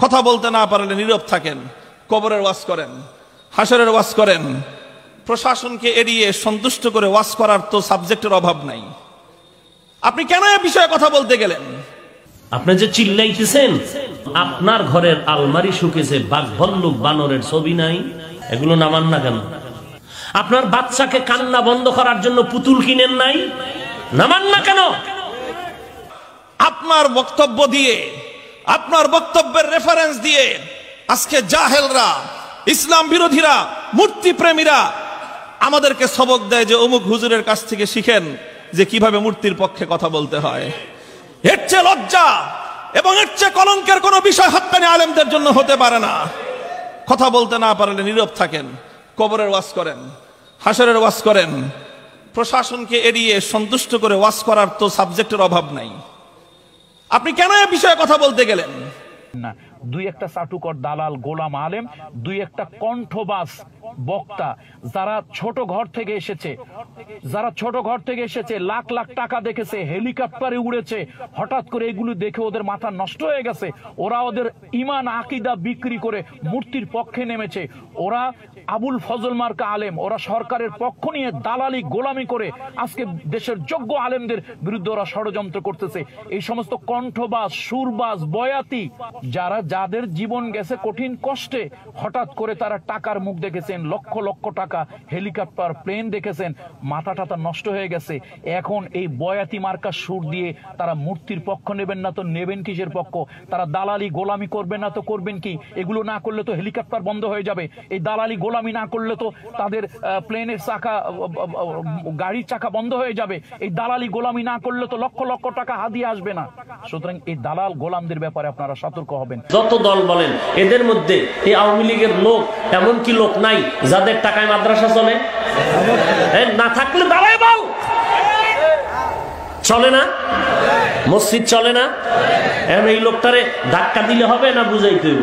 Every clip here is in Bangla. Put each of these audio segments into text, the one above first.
কথা বলতে না পারলে নীরব থাকেন, কবরের ওয়াজ করেন, হাসরের ওয়াজ করেন। প্রশাসনকে এড়িয়ে সন্তুষ্ট করে ওয়াজ করার তো সাবজেক্টের অভাব নাই। আপনি কেন এ বিষয়ে কথা বলতে গেলেন? আপনি যে চিল্লাইতেছেন, আপনার ঘরের আলমারি শুকেছে, বাঘ ভাল্লুক বানরের ছবি নাই, এগুলো নামান না কেন? আপনার বাচ্চাকে কান্না বন্ধ করার জন্য পুতুল কিনেন নাই, নামান না কেন? আপনার বক্তব্য দিয়ে, আপনার বক্তব্যের রেফারেন্স দিয়ে আজকে জাহেলরা, ইসলাম বিরোধীরা, মূর্তি প্রেমীরা আমাদেরকে সবক দেয় যে অমুক হুজুরের কাছ থেকে শিখেন যে কিভাবে মূর্তির পক্ষে কথা বলতে হয়। এর চেয়ে লজ্জা এবং এর চেয়ে কলঙ্কের কোনো বিষয় হক্কানি আলেমদের জন্য হতে পারে না। কথা বলতে না পারলে নীরব থাকেন, কবরের ওয়াজ করেন, হাসরের ওয়াজ করেন। প্রশাসনকে এড়িয়ে সন্তুষ্ট করে ওয়াজ করার তো সাবজেক্টের অভাব নাই। আপনি কেন এ বিষয়ে কথা বলতে গেলেন? না, দুই একটা চাটুকর দালাল গোলাম আলেম, দুই একটা কণ্ঠবাস বক্তা যারা ছোট ঘর থেকে এসেছে, লাখ লাখ টাকা দেখেছে, হেলিকপ্টারে উড়েছে, হঠাৎ করে এগুলো দেখে ওদের মাথা নষ্ট হয়ে গেছে। ওরা ওদের ইমান আকিদা বিক্রি করে মূর্তির পক্ষে নেমেছে। ওরা আবুল ফজল মার্কা আলেম, ওরা সরকারের পক্ষ নিয়ে দালালি গোলামি করে আজকে দেশের যোগ্য আলেমদের বিরুদ্ধে ওরা ষড়যন্ত্র করতেছে। এই সমস্ত কণ্ঠবাস, সুরবাস, বয়াতি যাদের জীবন গেছে কঠিন কষ্টে, হঠাৎ করে তারা টাকার মুখ দেখেছেন, লক্ষ লক্ষ টাকা, হেলিকপ্টার, প্লেন দেখেছেন, মাথা টাথা নষ্ট হয়ে গেছে। এখন এই বয়াতি মার্কা সুর দিয়ে তারা মূর্তির পক্ষ নেবেন না তো নেবেন কিসের পক্ষ? তারা দালালি গোলামি করবেন না তো করবেন কি? এগুলো না করলে তো হেলিকপ্টার বন্ধ হয়ে যাবে। এই দালালি গোলামি না করলে তো তাদের প্লেনের চাকা, গাড়ির চাকা বন্ধ হয়ে যাবে। এই দালালি গোলামি না করলে তো লক্ষ লক্ষ টাকা হাদিয়ে আসবে না। সুতরাং এই দালাল গোলামদের ব্যাপারে আপনারা সতর্ক হবেন। যত দল বলেন, এদের মধ্যে এই আওয়ামী লীগের লোক এমন কি লোক নাই যাদের টাকায় মাদ্রাসা চলে? না থাকলে দাঁড়ায় বল, চলে না? মসজিদ চলে না? এই লোকটারে ধাক্কা দিলে হবে না বুঝাইতে হইব?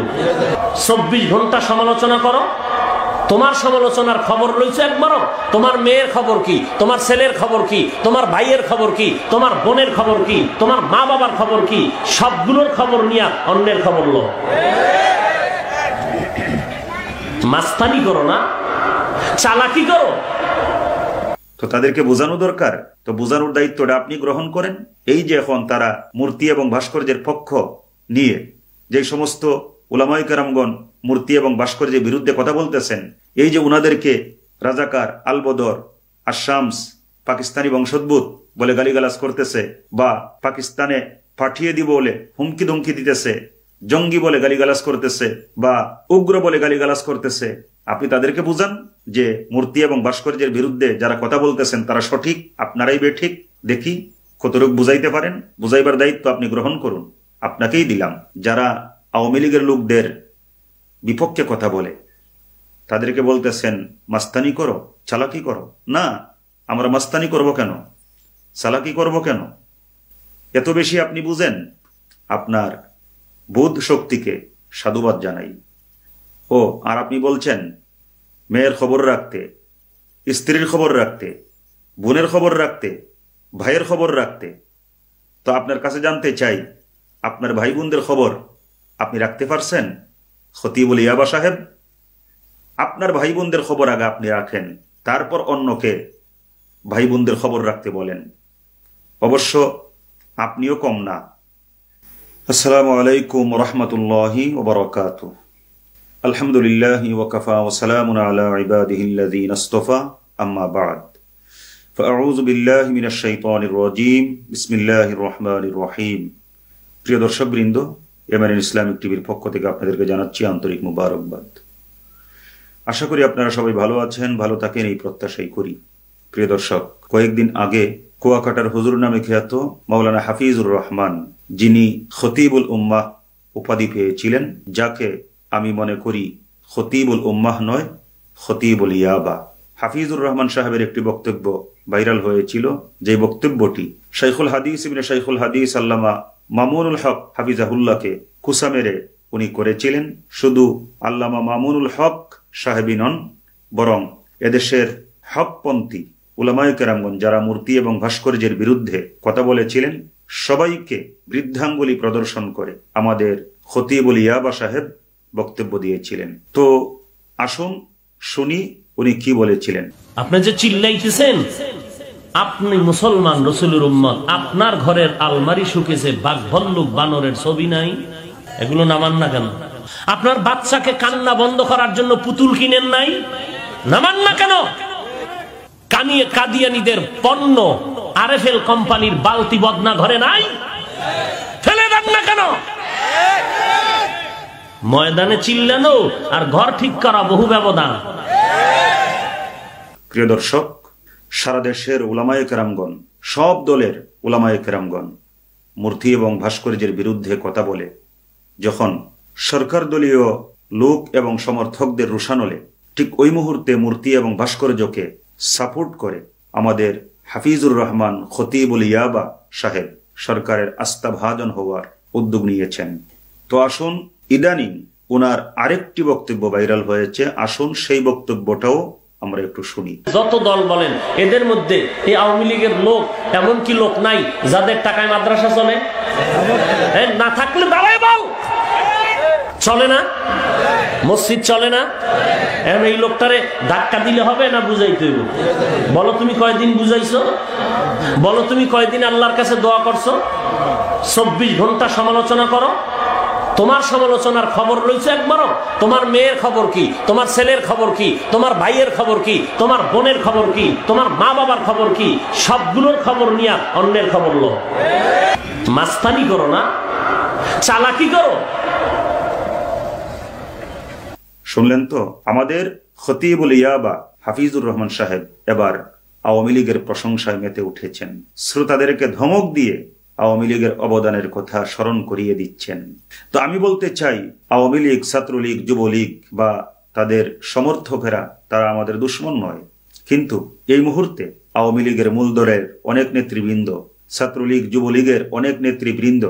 24 ঘন্টা সমালোচনা করো, তোমার সমালোচনার খবর লইছো একবারও? তোমার মেয়ের খবর কি? তোমার ছেলের খবর কি? তোমার ভাইয়ের খবর কি? তোমার বোনের খবর কি? তোমার মা বাবার খবর কি? সবগুলোর খবর নিয়ে অন্যের খবর লো। মাস্তানি করো না, চালাকি করো। তো তাদেরকে বোঝানো দরকার, তো বোঝানোর দায়িত্বটা আপনি গ্রহণ করেন। এই যে এখন তারা মূর্তি এবং ভাস্কর্যের পক্ষ নিয়ে যে সমস্ত উলামায়ে কেরামগণ মূর্তি এবং ভাস্কর্যের বিরুদ্ধে কথা বলতেছেন, এই যে উনাদেরকে রাজাকার, আলবদর, আশামস, পাকিস্তানি বংশোদ্ভূত বলে গালিগালাজ করতেছে, বা পাকিস্তানে পাঠিয়ে দিব বলে হুমকি ধমকি দিতেছে, জঙ্গি বলে গালিগালাজ করতেছে, বা উগ্র বলে গালিগালাজ করতেছে, আপনি তাদেরকে বুঝান যে মূর্তি এবং ভাস্কর্যের বিরুদ্ধে যারা কথা বলতেছেন তারা সঠিক, আপনারাই বেঠিক। দেখি কতটুকু বুঝাইতে পারেন। বুঝাইবার দায়িত্ব আপনি গ্রহণ করুন, আপনাকেই দিলাম। যারা আওয়ামী লীগের লোকদের বিপক্ষে কথা বলে তাদেরকে বলতেছেন মাস্তানি করো, চালাকি করো। না, আমরা মাস্তানি করব কেন, চালাকি করব কেন? এত বেশি আপনি বুঝেন, আপনার বোধ শক্তিকে সাধুবাদ জানাই। ও আর আপনি বলছেন মেয়ের খবর রাখতে, স্ত্রীর খবর রাখতে, বোনের খবর রাখতে, ভাইয়ের খবর রাখতে। তো আপনার কাছে জানতে চাই, আপনার ভাই বোনদের খবর আপনি রাখতে পারছেন? খতিবুল ইয়াবা সাহেব, আপনার ভাই বোনদের খবর আগে আপনি রাখেন, তারপর অন্যকে ভাই বোনদের খবর রাখতে বলেন। অবশ্য আপনিও কম না। আসসালামু আলাইকুম রহমতুল্লাহি ওয়া বারাকাতুহু। আলহামদুলিল্লাহি ওয়া কাফা ওয়া সালামুন আলা ইবাদিহিল্লাযীনা ইসতাফা, আম্মা বা'দ। ফাআউযু বিল্লাহি মিনাশ শাইতানির রাজীম। বিসমিল্লাহির রহমানির রহিম। প্রিয় দর্শকবৃন্দ, এমএনএন ইসলামিক টিভির পক্ষ থেকে আপনাদেরকে জানাচ্ছি আন্তরিক মুবারকবাদ। আশা করি আপনারা সবাই ভালো আছেন, ভালো থাকেন এই প্রত্যাশাই করি। প্রিয় দর্শক, কয়েকদিন আগে কুয়াকাটার হুজুর নামে খ্যাত মাওলানা হাফিজুর রহমান, যিনি খতিবুল উম্মাহ উপাধি পেয়েছিলেন, যাকে আমি মনে করি খতিবুল উম্মাহ নয়, খতিবুল ইয়াবা, হাফিজুর রহমান সাহেবের একটি বক্তব্য ভাইরাল হয়েছিল। যে বক্তব্যটি শাইখুল হাদিস ইবনে শাইখুল হাদিস আল্লামা মামুনুল হক হাফিজাহুল্লাহকে কুসা মেরে উনি করেছিলেন। শুধু আল্লামা মামুনুল হক সাহেবই নন, বরং এদেশের হকপন্থী উলামায়ে কেরামগণ যারা মূর্তি এবং ভাস্কর্যের বিরুদ্ধে কথা বলেছিলেন, সবাইকে বৃদ্ধাঙ্গুলি প্রদর্শন করে আমাদের খতিবুল ইয়াবা সাহেব বক্তব্য দিয়েছিলেন। তো আসুন শুনি উনি কি বলেছিলেন। আপনি যে চিল্লাইতেছেন, আপনি মুসলমান, রসুলের উম্মত, আপনার ঘরের আলমারি শুকেছে, বাঘ ভল্লুক বানরের ছবি নাই, এগুলো নামান না কেন? আপনার বাচ্চাকে কান্না বন্ধ করার জন্য পুতুল কিনেন নাই, নামান না কেন? কাদিয়ানীদের পণ্য আরএফএল কোম্পানির বালতি বদনা ঘরে নাই, ফেলে দেন না কেন? ময়দানে চিল্লানো আর ঘর ঠিক করা বহু ব্যবধান। প্রিয় দর্শক, সারা দেশের উলামায়ে কেরামগণ, সব দলের উলামায়ে কেরামগণ মূর্তি এবং ভাস্কর্যের বিরুদ্ধে কথা বলে যখন সরকার দলীয় লোক এবং সমর্থকদের রোষানলে, ঠিক ওই মুহূর্তে মূর্তি এবং ভাস্কর্যকে সাপোর্ট করে আমাদের হাফিজুর রহমান খতিবুল ইয়াবা সাহেব সরকারের আস্থাভাজন হওয়ার উদ্যোগ নিয়েছেন। তো আসুন, ইদানিং ওনার আরেকটি বক্তব্য ভাইরাল হয়েছে, আসুন সেই বক্তব্যটাও আমরা একটু শুনি। যত দল বলেন, এদের মধ্যে এই আওয়ামী লীগের লোক, এমন কি লোক নাই যাদের টাকায় মাদ্রাসা চলে? না থাকলে দাঁড়ায় বল, চলে না? মসজিদ চলে না? এই লোকটারে ধাক্কা দিলে হবে না বুঝাইতে হইব? বলো তুমি কয়দিন বুঝাইছো? বলো তুমি কয়দিন আল্লাহর কাছে দোয়া করছো? 24 ঘন্টা সমালোচনা করো। তোমার সমালোচনার খবর রয়েছে একবারও? তোমার মেয়ের খবর কি? তোমার ছেলের খবর কি? তোমার ভাইয়ের খবর কি? তোমার বোনের খবর কি? তোমার মা বাবার খবর কি? সবগুলোর খবর নিয়ে অন্যের খবর লো। মাস্তানি করো না, চালাকি করো। শুনলেন তো, আমাদের খতিবুল ইয়াবা হাফিজুর রহমান সাহেব এবার আওয়ামী লীগের প্রশংসায় মেতে উঠেছেন। শ্রোতাদেরকে ধমক দিয়ে আওয়ামী লীগের অবদানের কথা স্মরণ করিয়ে দিচ্ছেন। তো আমি বলতে চাই, আওয়ামী লীগ, ছাত্রলীগ, যুবলীগ বা তাদের সমর্থকেরা তারা আমাদের দুশ্মন নয়, কিন্তু এই মুহূর্তে আওয়ামী লীগের মূলদলের অনেক নেতৃবৃন্দ, ছাত্রলীগ, যুবলীগের অনেক নেতৃবৃন্দ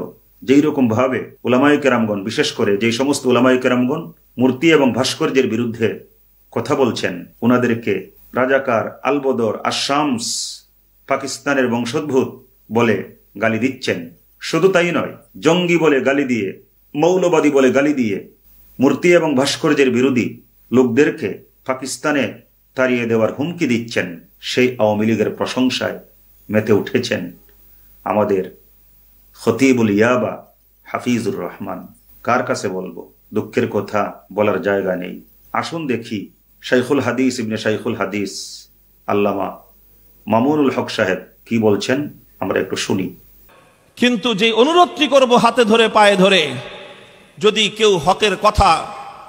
যেই রকম ভাবে উলামায়ে কেরামগণ, বিশেষ করে যেই সমস্ত উলামায়ে কেরামগণ মূর্তি এবং ভাস্কর্যের বিরুদ্ধে কথা বলছেন, ওনাদেরকে রাজাকার, আলবদর, আশামস, পাকিস্তানের বংশোদ্ভূত বলে গালি দিচ্ছেন। শুধু তাই নয়, জঙ্গি বলে গালি দিয়ে, মৌলবাদী বলে গালি দিয়ে মূর্তি এবং ভাস্কর্যের বিরোধী লোকদেরকে পাকিস্তানে তাড়িয়ে দেওয়ার হুমকি দিচ্ছেন। সেই আওয়ামী লীগের প্রশংসায় মেতে উঠেছেন আমাদের খতিবুল ইয়াবা হাফিজুর রহমান। কার কাছে বলবো? দুঃখের কথা বলার জায়গা নেই। আসুন দেখি শাইখুল হাদিস ইবনে শাইখুল হাদিস আল্লামা মামুনুল হক সাহেব কি বলছেন, আমরা একটু শুনি। কিন্তু যে অনুরোধটি করব হাতে ধরে পায়ে ধরে, যদি কেউ হকের কথা,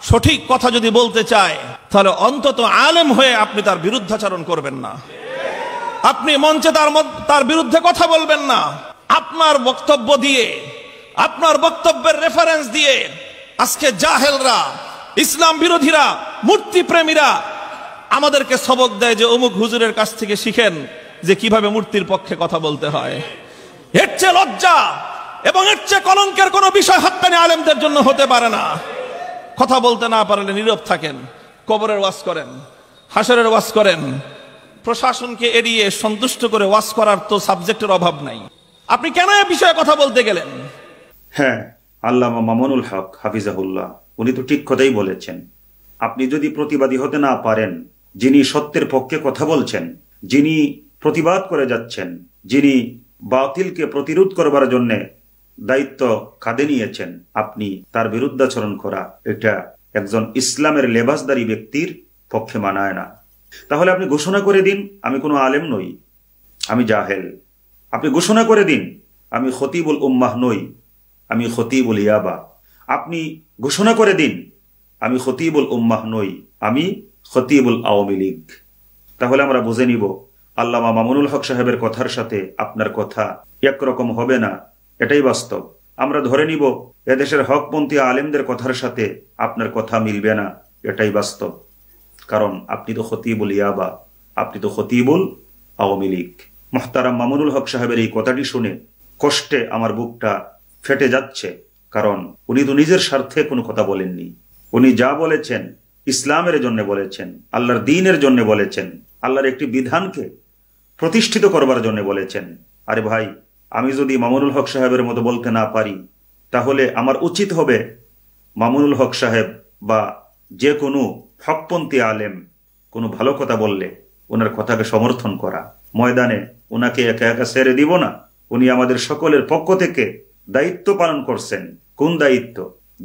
সঠিক কথা যদি বলতে চায়, তাহলে অন্তত আলেম হয়ে আপনি তার বিরুদ্ধাচরণ করবেন না। আপনি মঞ্চে তার বিরুদ্ধে কথা বলবেন না। আপনার বক্তব্য দিয়ে, আপনার বক্তব্যের রেফারেন্স দিয়ে আজকে জাহেলরা, ইসলাম বিরোধীরা, মূর্তি প্রেমীরা আমাদেরকে সবক দেয় যে অমুক হুজুরের কাছ থেকে শিখেন যে কিভাবে মূর্তির পক্ষে কথা বলতে হয়। এর চেয়ে লজ্জা এবং এর চেয়ে কলঙ্কের কোনো বিষয় হাক্কানি আলেমদের জন্য হতে পারে না। কথা বলতে না পারলে নীরব থাকেন, কবরের ওয়াজ করেন, হাসরের ওয়াজ করেন। প্রশাসনকে এড়িয়ে সন্তুষ্ট করে ওয়াজ করার তো সাবজেক্টের অভাব নাই। আপনি কেন এ বিষয়ে কথা বলতে গেলেন? হ্যাঁ, আল্লামা মামুনুল হক হাফিজাহুল্লাহ উনি তো ঠিক কথাই বলেছেন। আপনি যদি প্রতিবাদী হতে না পারেন, যিনি সত্যের পক্ষে কথা বলছেন, যিনি প্রতিবাদ করে যাচ্ছেন, যিনি বাতিলকে প্রতিরোধ করবার জন্য দায়িত্ব কাঁধে নিয়েছেন, আপনি তার বিরুদ্ধাচরণ করা, এটা একজন ইসলামের লেবাসদারী ব্যক্তির পক্ষে মানায় না। তাহলে আপনি ঘোষণা করে দিন আমি কোনো আলেম নই, আমি জাহেল। আপনি ঘোষণা করে দিন আমি খতিবুল উম্মাহ নই, আমি খতিবুল ইয়াবা। আপনি ঘোষণা করে দিন আমি খতিবুল উম্মাহ নই, আমি খতিবুল আওয়ামী লীগ। তাহলে আমরা বুঝে নিব আল্লামা মামুনুল হক সাহেবের কথার সাথে আপনার কথা একরকম হবে না, এটাই বাস্তব। আমরা ধরে নিব এদেশের হকপন্থী আলেমদের কথার সাথে আপনার কথা মিলবে না, এটাই বাস্তব। কারণ আপনি তো খতিবুল ইয়াবা, আপনি তো খতিবুল আওয়ামী লীগ। মুহতারাম মামুনুল হক সাহেবের এই কথাটি শুনে কষ্টে আমার বুকটা ফেটে যাচ্ছে। কারণ উনি তো নিজের স্বার্থে কোনো কথা বলেননি। উনি যা বলেছেন ইসলামের জন্য বলেছেন, আল্লাহর দ্বীনের জন্য বলেছেন, আল্লাহর একটি বিধানকে প্রতিষ্ঠিত করবার জন্য বলেছেন। আরে ভাই, আমি যদি মামুনুল হক সাহেবের মতো বলতে না পারি, তাহলে আমার উচিত হবে মামুনুল হক সাহেব বা যে কোনো হকপন্থী আলেম কোনো ভালো কথা বললে ওনার কথাকে সমর্থন করা, ময়দানে ওনাকে একা একা ছেড়ে দিব না, উনি আমাদের সকলের পক্ষ থেকে দায়িত্ব পালন করছেন। কোন দায়িত্ব?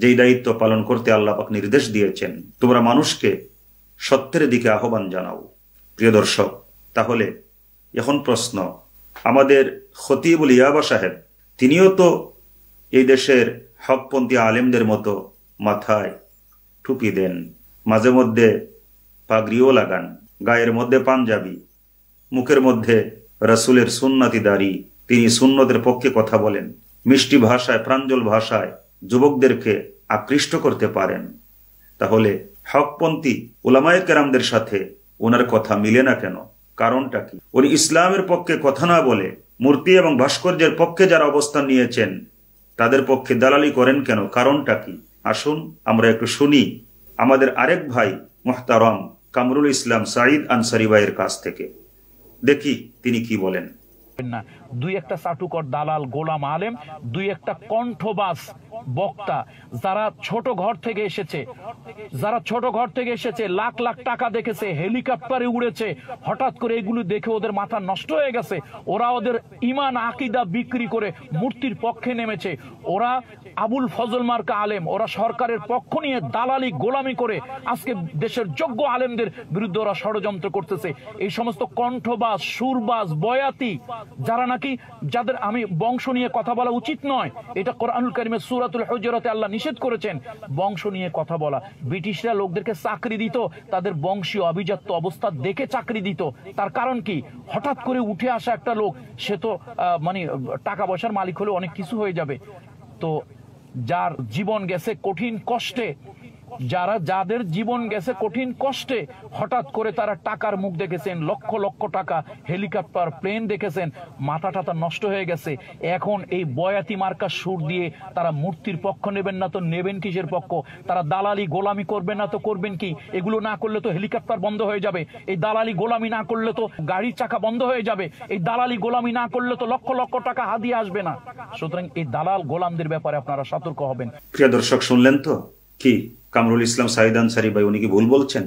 যেই দায়িত্ব পালন করতে আল্লাহ পাক নির্দেশ দিয়েছেন, তোমরা মানুষকে সত্যের দিকে আহ্বান জানাও। প্রিয় দর্শক, তাহলে এখন প্রশ্ন, আমাদের খতিবুল ইয়াবা সাহেব তিনিও তো এই দেশের হকপন্থী আলেমদের মতো মাথায় টুপি দেন, মাঝে মধ্যে পাগড়িও লাগান, গায়ের মধ্যে পাঞ্জাবি, মুখের মধ্যে রাসূলের সুন্নতি দাড়ি, তিনি সুন্নতের পক্ষে কথা বলেন, মিষ্টি ভাষায় প্রাঞ্জল ভাষায় যুবকদেরকে আকৃষ্ট করতে পারেন। তাহলে হকপন্থী উলামায়ে কেরামদের সাথে ওনার কথা মিলে না কেন? কারণটা কি? উনি ইসলামের পক্ষে কথা না বলে মূর্তি এবং ভাস্কর্যের পক্ষে যারা অবস্থান নিয়েছেন তাদের পক্ষে দালালি করেন কেন? কারণটা কি? আসুন আমরা একটু শুনি আমাদের আরেক ভাই মুহতারাম কামরুল ইসলাম সাঈদ আনসারী ভাইয়ের কাছ থেকে, দেখি তিনি কি বলেন। না, দুই একটা চাটুকর দালাল গোলাম আলেম, দুই একটা কণ্ঠবাস বক্তা যারা ছোট ঘর থেকে এসেছে, লাখ লাখ টাকা দেখেছে, হেলিকপ্টারে উড়েছে, হঠাৎ করে এগুলো দেখে ওদের মাথা নষ্ট হয়ে গেছে, ওরা ওদের ইমান আকিদা বিক্রি করে মূর্তির পক্ষে নেমেছে, ওরা আবুল ফজল মার্কা আলেম, ওরা সরকারের পক্ষ নিয়ে দালালি গোলামি করে আজকে দেশের যোগ্য আলেমদের বিরুদ্ধে ওরা ষড়যন্ত্র করতেছে। এই সমস্ত কণ্ঠবাজ, সুরবাজ, বয়াতি যারা নাকি, যাদের আমি বংশ নিয়ে কথা বলা উচিত নয়, এটা কোরআনুল কারীমের সূরাতুল হুজুরাতে আল্লাহ নিষেধ করেছেন বংশ নিয়ে কথা বলা। ব্রিটিশরা লোকদেরকে চাকরি দিত তাদের বংশীয় আভিজাত্য অবস্থা দেখে চাকরি দিত। তার কারণ কি? হঠাৎ করে উঠে আসা একটা লোক, সে তো মানে টাকা পয়সার মালিক হলে অনেক কিছু হয়ে যাবে। তো যার জীবন গেছে কঠিন কষ্টে, যাদের জীবন গেছে কঠিন কষ্টে, হঠাৎ করে তারা টাকার মুখ দেখেছেন, লক্ষ লক্ষ টাকা, হেলিকপ্টার, প্লেন দেখেছেন, মাথা টাথা নষ্ট হয়ে গেছে। এখন এই বয়াতি মার্কা সুর দিয়ে তারা মূর্তির পক্ষ নেবেন না তো নেবেন কিসের পক্ষ? তারা দালালি গোলামি করবেন না তো করবেন কি? এগুলো না করলে তো হেলিকপ্টার বন্ধ হয়ে যাবে, এই দালালি গোলামি না করলে তো গাড়ির চাকা বন্ধ হয়ে যাবে, এই দালালি গোলামি না করলে তো লক্ষ লক্ষ টাকা হাদিয়ে আসবে না। সুতরাং এই দালাল গোলামদের ব্যাপারে আপনারা সতর্ক হবেন। প্রিয় দর্শক, শুনলেন তো কি কামরুল ইসলাম সাঈদ আনসারী ভাই, উনি কি ভুল বলছেন?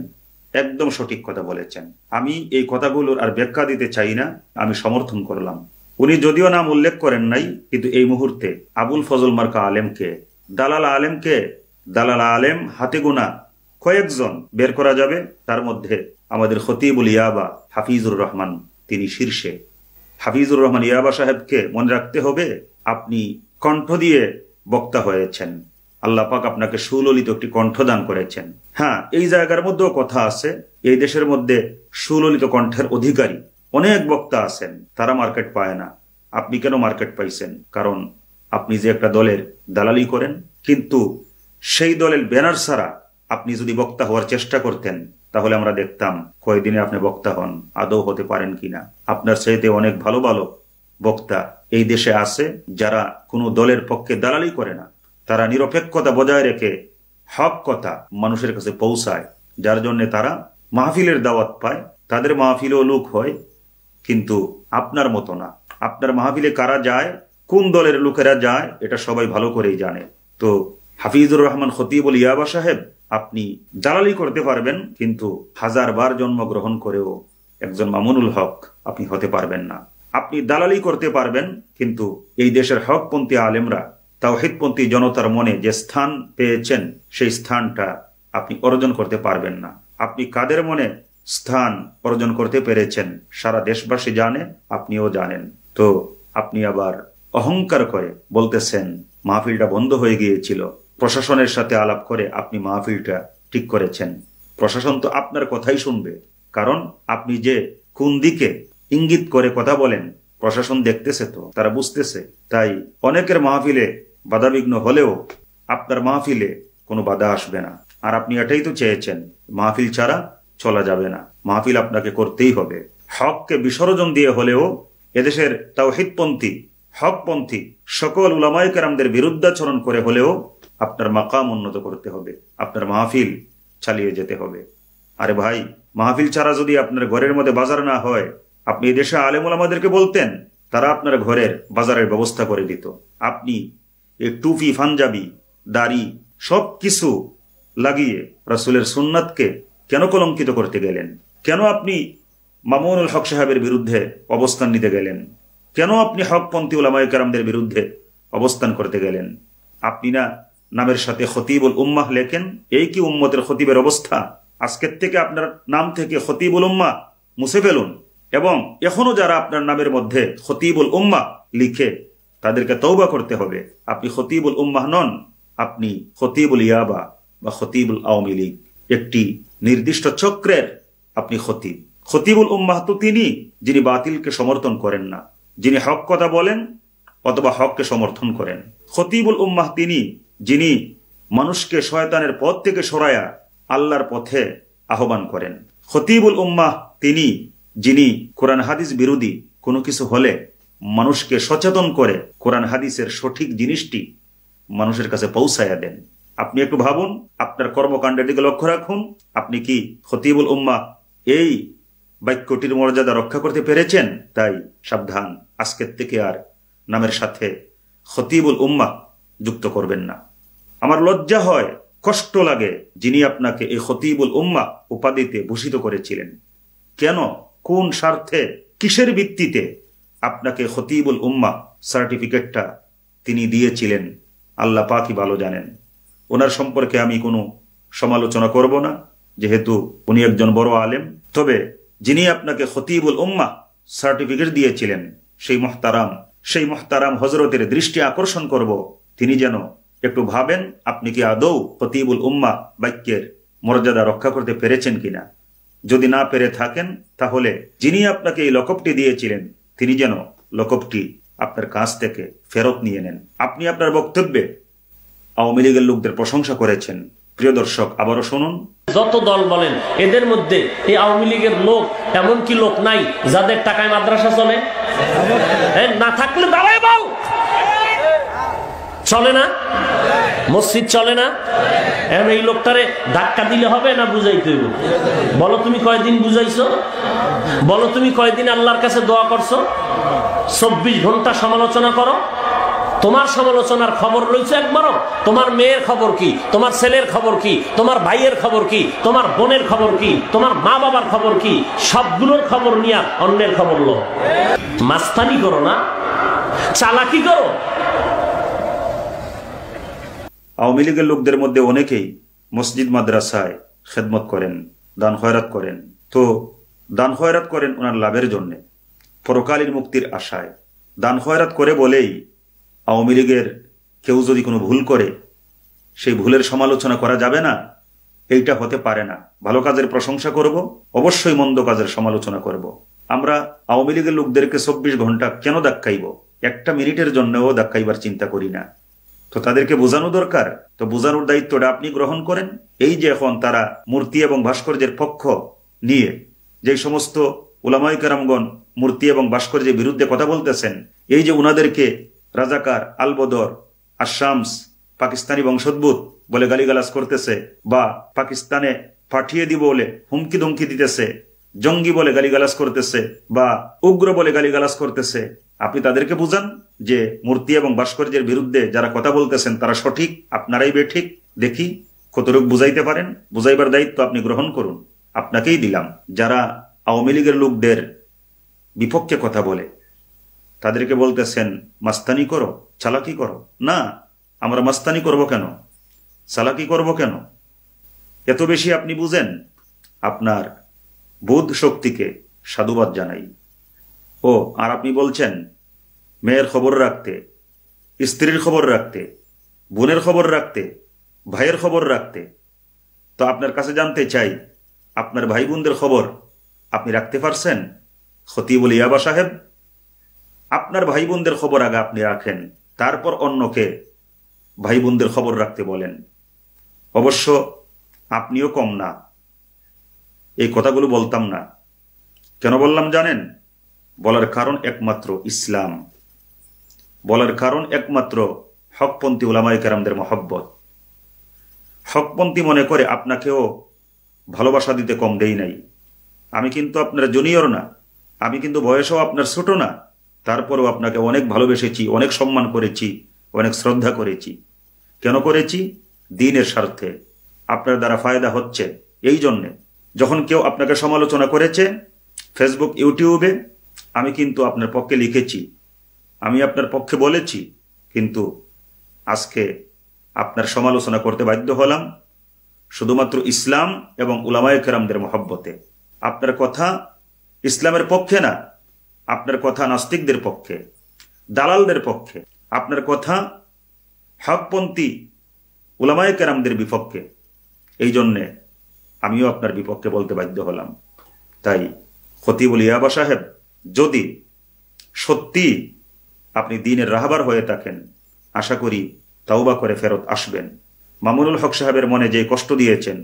একদম সঠিক কথা বলেছেন। আমি এই কথাগুলোর আর ব্যাখ্যা দিতে চাই না, আমি সমর্থন করলাম। উনি যদিও নাম উল্লেখ করেন নাই, কিন্তু এই মুহূর্তে আবুল ফজল মার্কা আলেমকে, দালাল আলেম হাতে গোনা কয়েকজন বের করা যাবে। তার মধ্যে আমাদের খতিবুল ইয়াবা হাফিজুর রহমান, তিনি শীর্ষে। হাফিজুর রহমান ইয়াবা সাহেবকে মনে রাখতে হবে, আপনি কণ্ঠ দিয়ে বক্তা হয়েছেন, আল্লাহ পাক আপনাকে সুললিত একটি কণ্ঠদান করেছেন। হ্যাঁ, এই জায়গার মধ্যেও কথা আছে, এই দেশের মধ্যে সুললিত কণ্ঠের অধিকারী অনেক বক্তা আছেন, তারা মার্কেট পায় না। আপনি কেন মার্কেট পাইছেন? কারণ আপনি যে একটা দলের দালালি করেন, কিন্তু সেই দলের ব্যানার ছাড়া আপনি যদি বক্তা হওয়ার চেষ্টা করতেন, তাহলে আমরা দেখতাম কয়েকদিনে আপনি বক্তা হন, আদৌ হতে পারেন কিনা। আপনার চাইতে অনেক ভালো ভালো বক্তা এই দেশে আছে, যারা কোনো দলের পক্ষে দালালি করে না, তারা নিরপেক্ষতা বজায় রেখে হক কথা মানুষের কাছে পৌঁছায়, যার জন্য তারা মাহফিলের দাওয়াত পায়, তাদের মাহফিলেও লোক হয়। কিন্তু আপনার মতো না। আপনার মাহফিলে কারা যায়, কোন দলের লোকেরা যায়, এটা সবাই ভালো করেই জানে। তো হাফিজুর রহমান খতিবুল ইয়াবা সাহেব, আপনি দালালি করতে পারবেন, কিন্তু 1000 বার জন্মগ্রহণ করেও একজন মামুনুল হক আপনি হতে পারবেন না। আপনি দালালি করতে পারবেন, কিন্তু এই দেশের হকপন্থী আলেমরা, তাওহীদপন্থী জনতার মনে যে স্থান পেয়েছেন, সেই স্থানটা আপনি অর্জন করতে পারবেন না। আপনি কাদের মনে স্থান অর্জন করতে পেরেছেন সারা দেশবাসী জানে, আপনিও জানেন। তো আপনি আবার অহংকার করে বলতেছেন মাহফিলটা বন্ধ হয়ে গিয়েছিল, প্রশাসনের সাথে আলাপ করে আপনি মাহফিলটা ঠিক করেছেন। প্রশাসন তো আপনার কথাই শুনবে, কারণ আপনি যে কোন দিকে ইঙ্গিত করে কথা বলেন প্রশাসন দেখতেছে, তো তারা বুঝতেছে। তাই অনেকের মাহফিলে বাধাবিঘ্ন হলেও আপনার মাহফিলে কোনো বাধা আসবে না। আর আপনি এটাই তো চেয়েছেন, মাহফিল ছাড়া চলা যাবে না, মাহফিল আপনাকে করতেই হবে। হককে বিসর্জন দিয়ে হলেও এদেশের তাওহীদপন্থী হকপন্থী সকল উলামায়ে কেরামদের বিরুদ্ধাচরণ করে হলেও আপনার মাকাম উন্নত করতে হবে, আপনার মাহফিল চালিয়ে যেতে হবে। আরে ভাই, মাহফিল ছাড়া যদি আপনার ঘরের মধ্যে বাজার না হয়, আপনি দেশে আলেম ওলামাদেরকে বলতেন, তারা আপনার ঘরের বাজারের ব্যবস্থা করে দিত। আপনি এই টুপি, পাঞ্জাবি, দাড়ি সব কিছু লাগিয়ে রাসূলের সুন্নাতকে কেন কলঙ্কিত করতে গেলেন? কেন আপনি মামুনুল হক সাহেবের বিরুদ্ধে অবস্থান নিতে গেলেন? কেন আপনি হকপন্থী উলামায়ে কেরামদের বিরুদ্ধে অবস্থান করতে গেলেন? আপনি না নামের সাথে খতিবুল উম্মাহ লেখেন? এই কি উম্মতের খতিবের অবস্থা? আজকের থেকে আপনার নাম থেকে খতিবুল উম্মাহ মুছে ফেলুন, এবং এখনো যারা আপনার নামের মধ্যে খতিবুল উম্মাহ লিখে তাদেরকে তওবা করতে হবে। আপনি খতিবুল উম্মাহ নন, আপনি খতিবুল ইয়াবা বা খতিবুল আওয়ামী লীগ, একটি নির্দিষ্ট চক্রের আপনি খতিব। খতিবুল উম্মাহ তো তিনি যিনি বাতিলকে সমর্থন করেন না, যিনি হক কথা বলেন অথবা হককে সমর্থন করেন। খতিবুল উম্মাহ তিনি যিনি মানুষকে শয়তানের পথ থেকে সরায়া আল্লাহর পথে আহ্বান করেন। খতিবুল উম্মাহ তিনি যিনি কোরআন হাদিস বিরোধী কোনো কিছু হলে মানুষকে সচেতন করে কোরআন হাদিসের সঠিক জিনিসটি মানুষের কাছে পৌঁছায়া দেন। আপনি একটু ভাবুন, আপনার কর্মকাণ্ডের দিকে লক্ষ্য রাখুন। আপনি কি খতিবুল উম্মাহ এই বাক্যটির মর্যাদা রক্ষা করতে পেরেছেন? তাই সাবধান, আজকের থেকে আর নামের সাথে খতিবুল উম্মাহ যুক্ত করবেন না। আমার লজ্জা হয়, কষ্ট লাগে, যিনি আপনাকে এই খতিবুল উম্মাহ উপাধিতে ভূষিত করেছিলেন। কেন, কোন স্বার্থে, কিসের ভিত্তিতে আপনাকে খতিবুল উম্মাহ সার্টিফিকেটটা তিনি দিয়েছিলেন আল্লাহ পাকই ভালো জানেন। ওনার সম্পর্কে আমি কোনো সমালোচনা করব না, যেহেতু উনি একজন বড় আলেম। তবে যিনি আপনাকে খতিবুল উম্মাহ সার্টিফিকেট দিয়েছিলেন সেই মহতারাম হজরতের দৃষ্টি আকর্ষণ করব, তিনি যেন একটু ভাবেন আপনি কি আদৌ খতিবুল উম্মাহ বাক্যের মর্যাদা রক্ষা করতে পেরেছেন কিনা। যদি না পেরে থাকেন তাহলে যিনি আপনাকে এই লকবটি দিয়েছিলেন তিনি যেন লকবটি আপনার কাছ থেকে ফেরত নিয়ে নেন। আপনি আপনার বক্তব্যে আওয়ামী লীগের লোকদের প্রশংসা করেছেন। প্রিয় দর্শক, আবারও শুনুন। যত দল বলেন এদের মধ্যে এই আওয়ামী লীগের লোক এমন কি লোক নাই যাদের টাকায় মাদ্রাসা চলে? না থাকলে দাঁড়ায় বল, চলে না? মসজিদ চলে না? এই লোকটারে ধাক্কা দিলে হবে না বুঝাইতে হইব? বলো তুমি কয়দিন বুঝাইছো? বলো তুমি কয়দিন আল্লাহর কাছে দোয়া করছো? 24 ঘন্টা সমালোচনা করো। তোমার সমালোচনার খবর লইছো একবারও? তোমার মেয়ের খবর কি? তোমার ছেলের খবর কি? তোমার ভাইয়ের খবর কি? তোমার বোনের খবর কি? তোমার মা বাবার খবর কি? সবগুলোর খবর নিয়ে অন্যের খবর লো। মাস্তানি করো না, চালাকি করো। আওয়ামী লীগের লোকদের মধ্যে অনেকেই মসজিদ মাদ্রাসায় খেদমত করেন, দান খয়রাত করেন। তো দান খয়রাত করেন ওনার লাভের জন্য, পরকালীন মুক্তির আশায় দান খয়রাত করে বলেই আওয়ামী লীগের কেউ যদি কোনো ভুল করে সেই ভুলের সমালোচনা করা যাবে না, এইটা হতে পারে না। ভালো কাজের প্রশংসা করব, অবশ্যই মন্দ কাজের সমালোচনা করব। আমরা আওয়ামী লীগের লোকদেরকে 24 ঘন্টা কেন ধাক্কাইব? একটা মিনিটের জন্যও ধাক্কাইবার চিন্তা করি না। তো তাদেরকে বোঝানো দরকার, তো বোঝানোর দায়িত্বটা আপনি গ্রহণ করেন। এই যে এখন তারা মূর্তি এবং ভাস্কর্যের পক্ষ নিয়ে যে সমস্ত উলামায়ে কেরামগণ মূর্তি এবং ভাস্কর্যের বিরুদ্ধে কথা বলতেছেন, এই যে উনাদেরকে রাজাকার, আলবদর, আশামস, পাকিস্তানি বংশোদ্ভূত বলে গালিগালাজ করতেছে, বা পাকিস্তানে পাঠিয়ে দিব বলে হুমকি ধমকি দিতেছে, জঙ্গি বলে গালিগালাজ করতেছে, বা উগ্র বলে গালিগালাজ করতেছে, আপনি তাদেরকে বুঝান যে মূর্তি এবং ভাস্কর্যের বিরুদ্ধে যারা কথা বলতেছেন তারা সঠিক, আপনারাই বেঠিক। দেখি কতটুকু বুঝাইতে পারেন। বুঝাইবার দায়িত্ব আপনি গ্রহণ করুন, আপনাকেই দিলাম। যারা আওয়ামী লীগের লোকদের বিপক্ষে কথা বলে তাদেরকে বলতেছেন মাস্তানি করো, চালাকি করো। না, আমরা মাস্তানি করব কেন, চালাকি করব কেন? এত বেশি আপনি বুঝেন, আপনার বোধ শক্তিকে সাধুবাদ জানাই। ও আর আপনি বলছেন মেয়ের খবর রাখতে, স্ত্রীর খবর রাখতে, বোনের খবর রাখতে, ভাইয়ের খবর রাখতে। তো আপনার কাছে জানতে চাই, আপনার ভাই বোনদের খবর আপনি রাখতে পারছেন? খতিবুল ইয়াবা সাহেব, আপনার ভাই বোনদের খবর আগে আপনি রাখেন, তারপর অন্যকে ভাই বোনদের খবর রাখতে বলেন। অবশ্য আপনিও কম না, এই কথাগুলো বলতাম না। কেন বললাম জানেন? বলার কারণ একমাত্র ইসলাম, বলার কারণ একমাত্র হকপন্থী উলামায়ে কেরামদের মহব্বত। হকপন্থী মনে করে আপনাকেও ভালোবাসা দিতে কম দেই নাই। আমি কিন্তু আপনার জুনিয়র না, আমি কিন্তু বয়সেও আপনার ছোট না, তারপরেও আপনাকে অনেক ভালোবেসেছি, অনেক সম্মান করেছি, অনেক শ্রদ্ধা করেছি। কেন করেছি? দ্বীনের স্বার্থে আপনার দ্বারা ফায়দা হচ্ছে। এই জন্যে যখন কেউ আপনাকে সমালোচনা করেছে ফেসবুক, ইউটিউবে, আমি কিন্তু আপনার পক্ষে লিখেছি, আমি আপনার পক্ষে বলেছি, কিন্তু আজকে আপনার সমালোচনা করতে বাধ্য হলাম শুধুমাত্র ইসলাম এবং উলামায়ে কেরামদের মহব্বতে। আপনার কথা ইসলামের পক্ষে না, আপনার কথা নাস্তিকদের পক্ষে, দালালদের পক্ষে, আপনার কথা হকপন্থী উলামায়ে কেরামদের বিপক্ষে। এই জন্যে আমিও আপনার বিপক্ষে বলতে বাধ্য হলাম। তাই খতিবুল ইয়াবা সাহেব, যদি সত্যি আপনি দ্বীনের রাহবার হয়ে থাকেন, আশা করি তাওবা করে ফেরত আসবেন। মামুনুল হক সাহেবের মনে যে কষ্ট দিয়েছেন,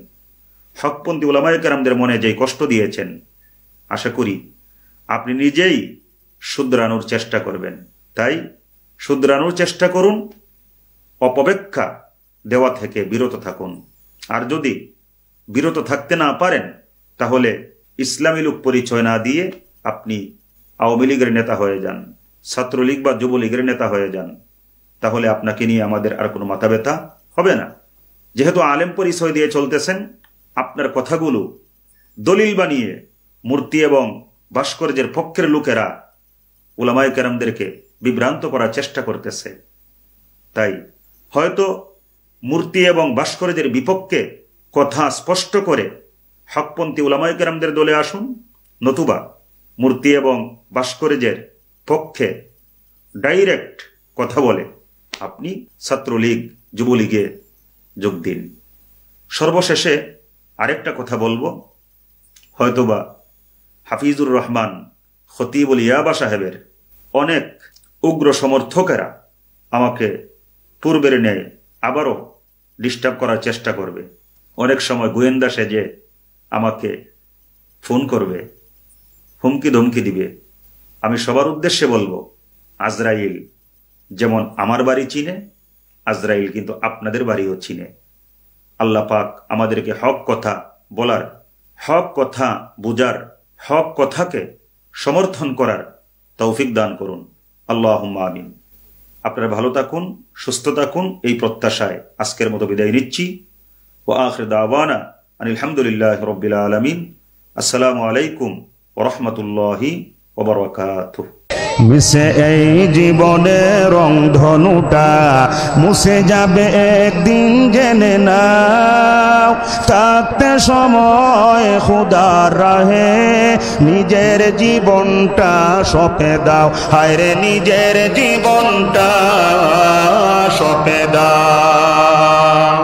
হকপন্থী উলামায়ে কেরামদের মনে যে কষ্ট দিয়েছেন, আশা করি আপনি নিজেই শুধরানোর চেষ্টা করবেন। তাই শুধরানোর চেষ্টা করুন, অপব্যাখ্যা দেওয়া থেকে বিরত থাকুন। আর যদি বিরত থাকতে না পারেন, তাহলে ইসলামী লোক পরিচয় না দিয়ে আপনি আওয়ামী লীগের নেতা হয়ে যান, ছাত্রলীগ বা যুবলীগের নেতা হয়ে যান, তাহলে আপনাকে নিয়ে আমাদের আর কোনো মাথা ব্যথা হবে না। যেহেতু আলেম পরিচয় দিয়ে চলতেছেন, আপনার কথাগুলো দলিল বানিয়ে মূর্তি এবং ভাস্কর্যের পক্ষের লোকেরা উলামায়ে কেরামদেরকে বিভ্রান্ত করার চেষ্টা করতেছে। তাই হয়তো মূর্তি এবং ভাস্কর্যের বিপক্ষে কথা স্পষ্ট করে হকপন্থী উলামায়ে কেরামদের দলে আসুন, নতুবা মূর্তি এবং ভাস্কর্যের পক্ষে ডাইরেক্ট কথা বলে আপনি ছাত্রলীগ, যুবলীগে যোগ দিন। সর্বশেষে আরেকটা কথা বলবো, হয়তোবা হাফিজুর রহমান খতিবুল ইয়াবা সাহেবের অনেক উগ্র সমর্থকেরা আমাকে পূর্বের ন্যায় আবারও ডিস্টার্ব করার চেষ্টা করবে। অনেক সময় গোয়েন্দা সেজে আমাকে ফোন করবে, হুমকি ধমকি দিবে। আমি সবার উদ্দেশ্যে বলবো, আজরাইল যেমন আমার বাড়ি চিনে, আজরাইল কিন্তু আপনাদের বাড়িও চিনে। আল্লাহ পাক আমাদেরকে হক কথা বলার, হক কথা বুঝার, হক কথাকে সমর্থন করার তৌফিক দান করুন। আল্লাহুম্মা আমিন। আপনারা ভালো থাকুন, সুস্থ থাকুন, এই প্রত্যাশায় আজকের মতো বিদায় নিচ্ছি। ওয়া আখির দাওয়ানা আনিল হামদুলিল্লাহি রাব্বিল আলামিন। আসসালামু আলাইকুম ওয়া রাহমাতুল্লাহি ওয়া বারাকাতুহু। মিশে এই জীবনে রং ধনুটা মুছে যাবে একদিন, জেনে নাও। থাকতে সময় খুদার রাহে নিজের জীবনটা সঁপে দাও, হায়রে নিজের জীবনটা সঁপে দাও।